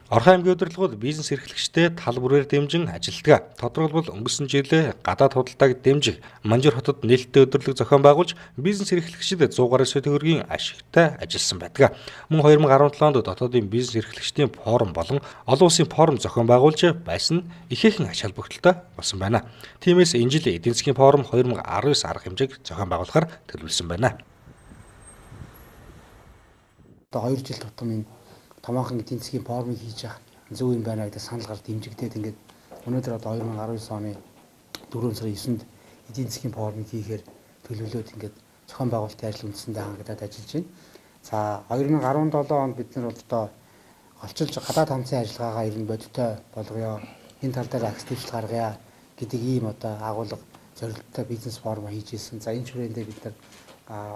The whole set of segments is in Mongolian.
Орхон аймгийн удирдлагууд бизнес эрхлэгчдэд тал бүрээр дэмжин ажилладаг. Тодорхойлбол өнгөрсөн жил гадаад худалдааг дэмжих Манжуур хотод нээлттэй удирдлага зохион байгуулж бизнес эрхлэгчдэд 100 гаруй сая төгрөгийн ашигтай ажилласан байдаг. Мөн 2017 онд дотоодын бизнес эрхлэгчдийн форум болон олон улсын форум зохион байгуулж байсан нь ихээхэн ач холбогдолтой болсон байна. Тиймээс энэ жил эдийн засгийн форум 2019 арга хэмжээг зохион байгуулахаар төлөвлөсөн байна. Одоо 2 жил тутам энэ томоохон эдийн засгийн форумыг хийж явах зөв юм байна гэдэг санал гард дэмжигдээд ингээд өнөөдөр одоо 2019 оны 4 сарын 9-нд эдийн засгийн форумыг хийхээр төлөвлөлөөд ингээд зохион байгуулалтын ажил үндсэндээ хангагдаад ажиллаж байна. За 2017 онд бид нар одоо голчилж гадаад хамтын ажиллагаагаа ер нь бодиттой болгоё. Энэ тал дээр активчлал гаргая гэдэг ийм одоо агуулга зорилттой бизнес форум хийж ирсэн. За энэ хүрээндээ бид нар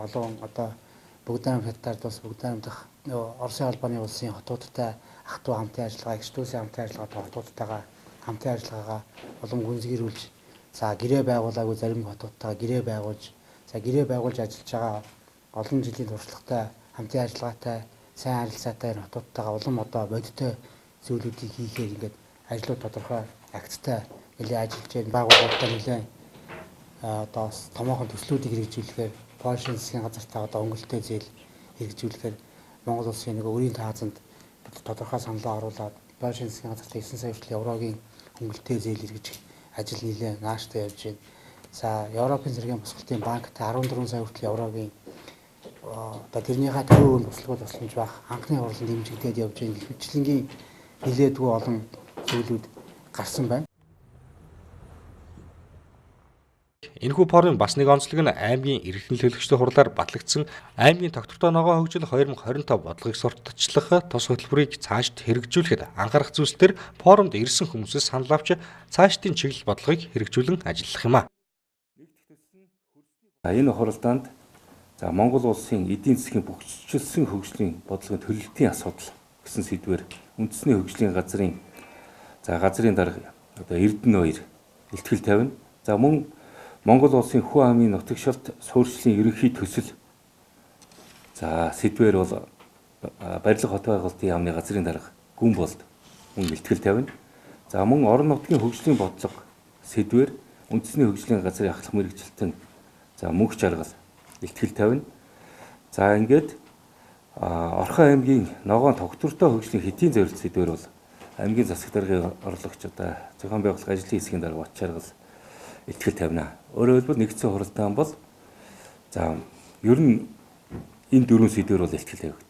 олон одоо Бүгдээр хятад улс бүгдээр дахь Оросын албаны улсын хотуудтай ах トゥ хамтын ажиллагаа, экстүүсийн хамтын ажиллагаа хотуудтайгаа хамтын ажиллагаагаа улам гүнзгийрүүлж, за гэрээ байгуулаагүй зарим хотуудтайгаа гэрээ байгуулж, за гэрээ байгуулж ажиллаж байгаа олон жилийн туршлагатай хамтын ажиллагаатай, сайн харилцаатай хотуудтайгаа улам одоо бодиттой зүйлүүдийг хийхээр ингээд ажлууд тодорхой акттай нэлээд ажиллаж байна. Байгууллагуудтай нэлээд одоо томоохон төслүүдийг хэрэгжүүлэхээр Польшийн засгийн газартаа одоо өнгөлтөө зээл хэрэгжүүлэхээр Монгол улсын нэг өрийн таазанд тодорхой саналаа оруулаад Польшийн засгийн газарт 9 сая хүртэл еврогийн өнгөлтөө зээл хэрэгжих ажил нэлээд нааштай явж байна. За Европын зэргийн босголтын банктай 14 сая хүртэл еврогийн одоо тэрнийхээ төлөв босголгууд тусламж байх анхны хурлын дэмжигдээд явж байгаа хөгжлөнгийн нэлээдгүй олон зүйлүүд гарсан байна. Энэхүү форумын бас нэг онцлог нь аймгийн иргэдийн төлөөлөгчдийн хурлаар батлагдсан аймгийн тогтвортой ногоон хөгжил 2025 бодлогыг сурталчлах тус хөтөлбөрийг цаашд хэрэгжүүлэхэд анхаарах зүйлсээр форумд ирсэн хүмүүсээс санал авч цаашдын чиглэл бодлогыг хэрэгжүүлэн ажиллах юм а. Энэ хуралдаанд Монгол улсын эдийн засгийн бүхчилсэн хөгжлийн бодлогын төлөлтийн асуудал гэсэн сэдвээр үндэсний хөгжлийн газрын дарга одоо Эрдэнэ баяр илтгэл тавина. За мөн Монгол улсын Хүү амын нутагшилт суурьшлийн ерөнхий төсөл сэдвээр бол барилга хот байгуулалтын яамны газрын дарга Гүн болд мөн илтгэл тавина. За мөн орон нутгийн хөгжлийн бодлого сэдвээр үндэсний хөгжлийн газрын ахлах мэргэжилтэн мөнх жаргал илтгэл тавина. За ингээд Орхон аймгийн ногоон тогтвортой хөгжлийн хэдийн зорилт сэдвээр бол аймгийн засаг даргын орлогч одоо зохион байгуулах ажлын хэсгийн дарга Бат Чаргал илтгэл тавина. Өөрөөр хэлбэл нэгдсэн хуралдаан бол ер нь энэ дөрвөн сэдвээр бол илтгэл тавигд.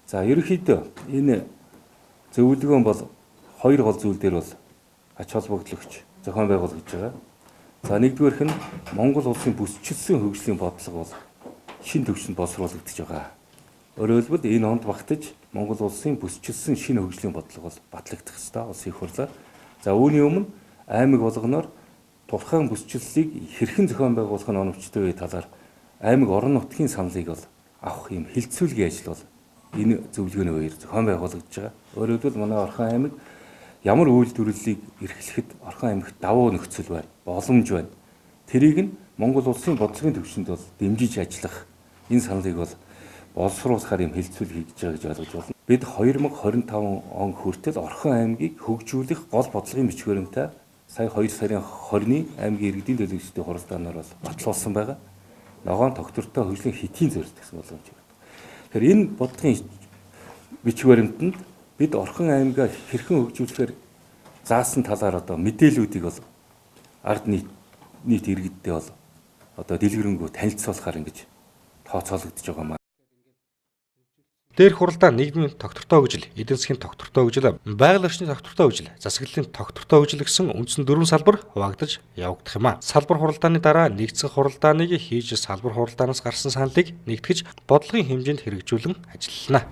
За ерөнхийдөө энэ зөвлөгөөн бол хоёр гол зүйл дээр бол ач холбогдолч зохион байгуулагдж байгаа. За нэгдүгээрх нь Монгол улсын бүсчилсэн хөгжлийн бодлого бол шинэ төвшөнд боловсруулагдж байгаа. Өөрөөр хэлбэл энэ онд багтаж Монгол улсын бүсчилсэн шинэ хөгжлийн бодлого бол батлагдах ёстой улсын их хурлаар. За үүний өмнө аймаг болгоноор тухайн бүсчилсийг хэрхэн зохион байгуулах нь оновчтой талаар аймаг орон нутгийн саналыг бол авах юм хилцүүлгийн ажил бол энэ зөвлөгөөний үеэр зохион байгуулагдж байгаа. Өөрөөр хэлбэл манай Орхон аймаг ямар үйлдвэрлэлийг эрхлэхэд Орхон аймагт давуу нөхцөл байна, боломж байна. Тэрийг нь Монгол улсын бодлогын төвшөнд бол дэмжиж ажиллах энэ саналыг бол боловсруулахаар юм хилцүүл хийж байгаа гэж ойлгож байна. Бид 2025 он хүртэл Орхон аймгийг хөгжүүлэх гол бодлогын бичиг баримтаа сая 2 сарын 20-ны аймгийн иргэдийн төлөөлөгчдийн хуралдаанаар бол батлуулсан байгаа. Ногоон тогтвортой хөгжлийн хэдийн зорилт гэсэн боломж байна. Тэгэхээр энэ бодлогын бичиг баримтанд бид Орхон аймгаа хэрхэн хөгжүүлэхээр заасан талаар одоо мэдээллүүдийг бол ард нийт иргэддээ бол одоо дэлгэрэнгүй танилцуулахаар ингэж тооцоологдож байгаа юм. Дээрх хуралдаа нийгмийн тогтвортой хөгжил, эдийн засгийн тогтвортой хөгжил, байгаль орчны тогтвортой хөгжил, засаглалын тогтвортой хөгжил гэсэн үндсэн 4 салбар хуваагдаж явагдах юм а. Салбар хуралдааны дараа нэгдсэн хуралдааныг хийж салбар хуралдаанаас гарсан саналыг нэгтгэж бодлогын хэмжээнд хэрэгжүүлэн ажиллана.